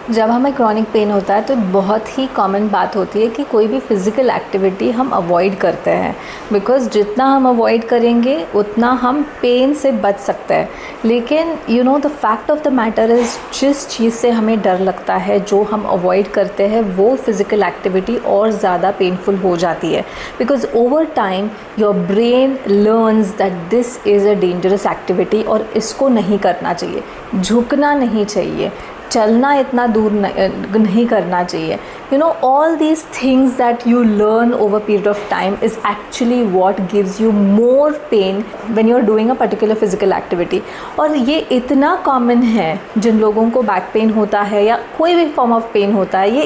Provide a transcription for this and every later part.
जब हमें chronic pain होता है तो बहुत ही कॉमन बात होती है कि कोई भी फिज़िकल एक्टिविटी हम अवॉइड करते हैं, बिकॉज़ जितना हम अवॉइड करेंगे उतना हम पेन से बच सकते हैं। लेकिन the fact of the matter is, जिस चीज़ से हमें डर लगता है, जो हम अवॉइड करते हैं, वो फिज़िकल एक्टिविटी और ज़्यादा पेनफुल हो जाती है। Because over time your brain learns that this is a dangerous activity और इसको नहीं करना चाहिए, झुकना नहीं चाहिए, चलना इतना दूर नहीं करना चाहिए। All these things that you learn over period of time is actually what gives you more pain when you are doing a particular physical activity. और ये इतना कॉमन है, जिन लोगों को बैक पेन होता है या कोई भी फॉर्म ऑफ पेन होता है, ये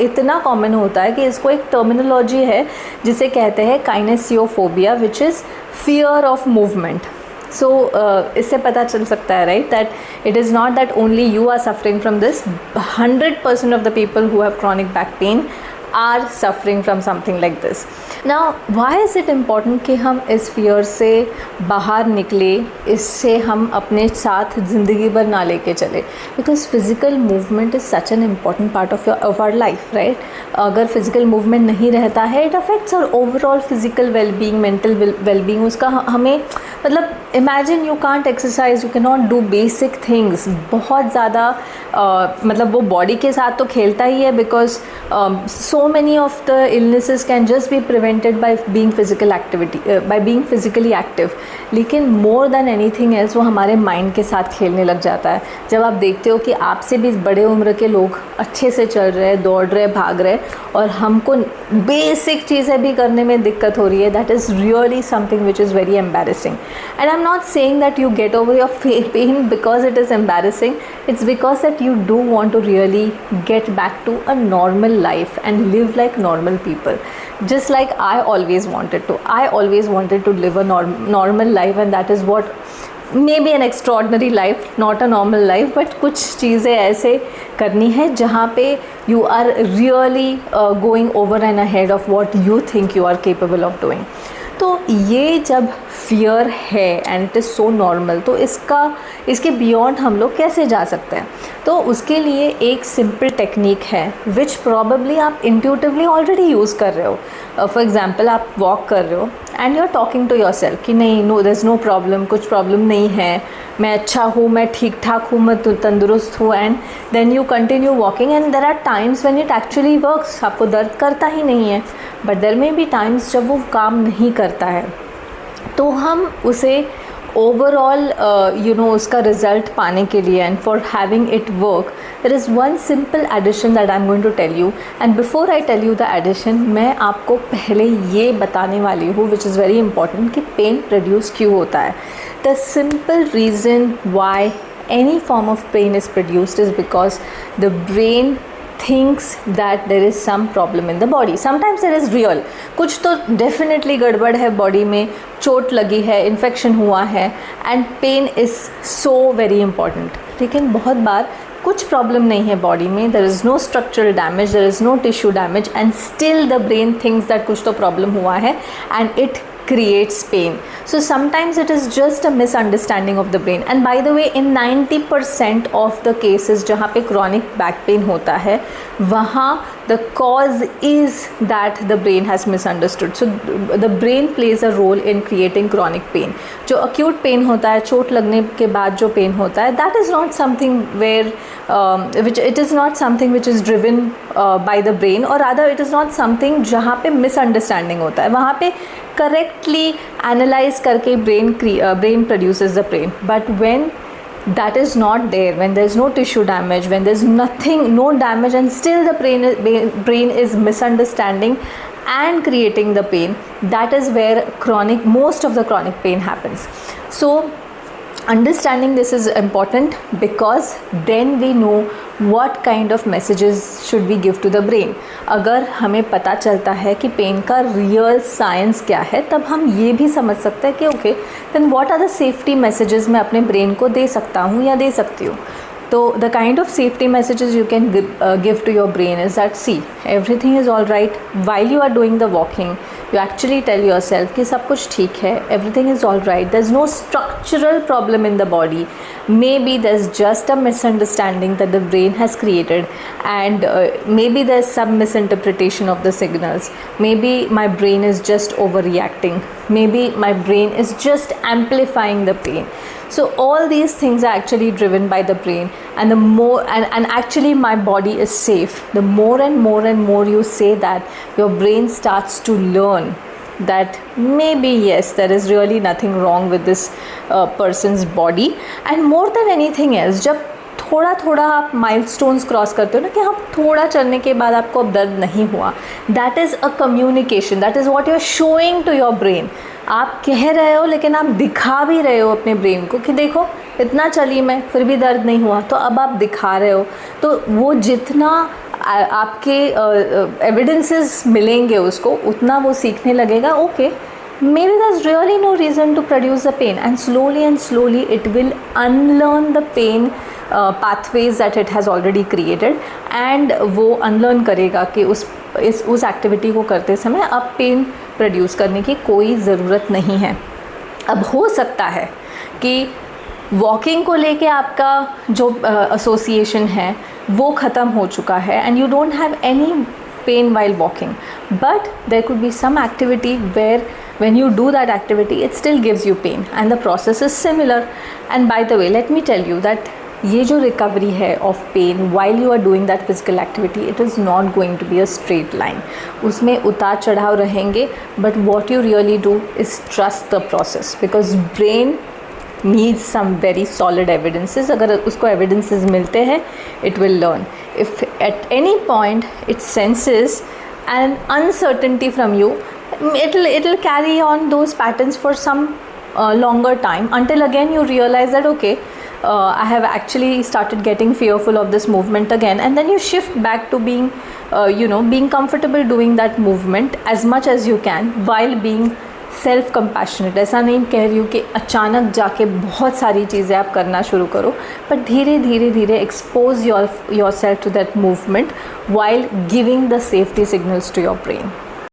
इतना कॉमन होता है कि इसको एक टर्मिनोलॉजी है जिसे कहते हैं kinesiophobia, which is fear of movement. So इससे पता चल सकता है, right, that it is not that only you are suffering from this. 100% of the people who have chronic back pain are suffering from something like this. Now, why is it important कि हम इस fear से बाहर निकले, इससे हम अपने साथ ज़िंदगी भर ना लेके चले? Because physical movement is such an important part of our life, right? अगर physical movement नहीं रहता है, it affects our overall physical well-being, mental well-being. उसका हमें मतलब imagine you can't exercise, you cannot do basic things. बहुत ज़्यादा मतलब वो body के साथ तो खेलता ही है, because so many of the illnesses can just be prevented by being physically active. लेकिन more than anything else वो हमारे mind के साथ खेलने लग जाता है। जब आप देखते हो कि आपसे भी बड़े उम्र के लोग अच्छे से चल रहे हैं, दौड़ रहे, भाग रहे, और हमको बेसिक चीज़ें भी करने में दिक्कत हो रही है, that is really something which is very embarrassing. And I'm not saying that you get over your pain because it is embarrassing. It's because that you do want to really get back to a normal life and live like normal people, just like I always wanted to. I always wanted to live a normal life, and that is what maybe an extraordinary life, not a normal life, but कुछ चीज़ें ऐसे करनी है जहाँ पे you are really going over and ahead of what you think you are capable of doing. तो ये जब फियर है and it is so normal, तो इसके बियॉन्ड हम लोग कैसे जा सकते हैं? तो उसके लिए एक सिंपल टेक्निक है विच प्रॉबेबली आप इंट्यूटिवली ऑलरेडी यूज़ कर रहे हो। फॉर एग्जांपल, आप वॉक कर रहे हो and you are talking to yourself कि नहीं, no there is no problem, कुछ प्रॉब्लम नहीं है, मैं अच्छा हूँ, मैं ठीक ठाक हूँ, मैं तंदुरुस्त हूँ, and then you continue walking and there are times when it actually works. आपको दर्द करता ही नहीं है, but there may be times जब वो काम नहीं करता है, तो हम उसे ओवरऑल उसका रिज़ल्ट पाने के लिए and for having it work, there is one simple addition that I am going to tell you. And before I tell you the addition, मैं आपको पहले ये बताने वाली हूँ विच इज़ वेरी इंपॉर्टेंट कि पेन प्रोड्यूस क्यों होता है। The simple reason why any form of pain is produced is because the brain thinks that there is some problem in the body. Sometimes there is real, कुछ तो definitely गड़बड़ है body में, चोट लगी है, इन्फेक्शन हुआ है, and pain is so very important. लेकिन बहुत बार कुछ प्रॉब्लम नहीं है बॉडी में, there is no structural damage, there is no tissue damage, and still the brain thinks that कुछ तो प्रॉब्लम हुआ है and it creates pain. So sometimes it is just a misunderstanding of the brain. And by the way, in 90% of the cases जहाँ पे chronic back pain होता है, वहाँ the cause is that the brain has misunderstood. So the brain plays a role in creating chronic pain. जो acute pain होता है, चोट लगने के बाद जो pain होता है, that is not something where it is not something which is driven by the brain, or rather it is not something जहाँ पे misunderstanding होता है। वहाँ पे correctly analyze करके brain produces the pain. But when that is not there, when there is no tissue damage, when there is no damage, and still the brain is misunderstanding and creating the pain, that is where most of the chronic pain happens. So understanding this is important, because then we know what kind of messages should we give to the brain. अगर हमें पता चलता है कि pen का real science क्या है, तब हम ये भी समझ सकते हैं कि okay, then what are the safety messages मैं अपने ब्रेन को दे सकता हूँ या दे सकती हूँ। तो the kind of safety messages you can give to your brain is that, see, everything is all right while you are doing the walking, you actually tell yourself कि सब कुछ ठीक है, everything is all right, there's no structural problem in the body, maybe there's just a misunderstanding that the brain has created, and maybe there's some misinterpretation of the signals, maybe my brain is just overreacting, maybe my brain is just amplifying the pain. So all these things are actually driven by the brain, and the more and actually my body is safe. The more and more you say that, your brain starts to learn that maybe yes, there is really nothing wrong with this person's body. And more than anything else, जब थोड़ा थोड़ा आप milestones cross करते हो ना, कि आप थोड़ा चलने के बाद आपको अब दर्द नहीं हुआ, that is a communication, that is what you are showing to your brain. आप कह रहे हो लेकिन आप दिखा भी रहे हो अपने ब्रेन को कि देखो इतना चली मैं फिर भी दर्द नहीं हुआ, तो अब आप दिखा रहे हो. तो वो जितना आपके एविडेंसेस मिलेंगे उसको, उतना वो सीखने लगेगा, okay maybe there's really no reason to produce the pain, and slowly it will unlearn the pain pathways that it has already created, and वो unlearn करेगा कि उस एक्टिविटी को करते समय अब पेन प्रोड्यूस करने की कोई ज़रूरत नहीं है. अब हो सकता है कि वॉकिंग को लेके आपका जो एसोसिएशन है वो ख़त्म हो चुका है, and you don't have any pain while walking, but there could be some activity where when you do that activity it still gives you pain, and the process is similar. And by the way, let me tell you that ये जो recovery है of pain while you are doing that physical activity, it is not going to be a straight line. उसमें उतार चढ़ाव रहेंगे, but what you really do is trust the process, because brain needs some very solid evidences. अगर उसको evidences मिलते हैं, it will learn. If at any point it senses an uncertainty from you, it'll carry on those patterns for some longer time, until again you realize that okay, I have actually started getting fearful of this movement again, and then you shift back to being being comfortable doing that movement as much as you can while being self compassionate. ऐसा नहीं कह रही हूँ कि अचानक जाके बहुत सारी चीज़ें आप करना शुरू करो, पर धीरे धीरे expose yourself to that movement while giving the safety signals to your brain.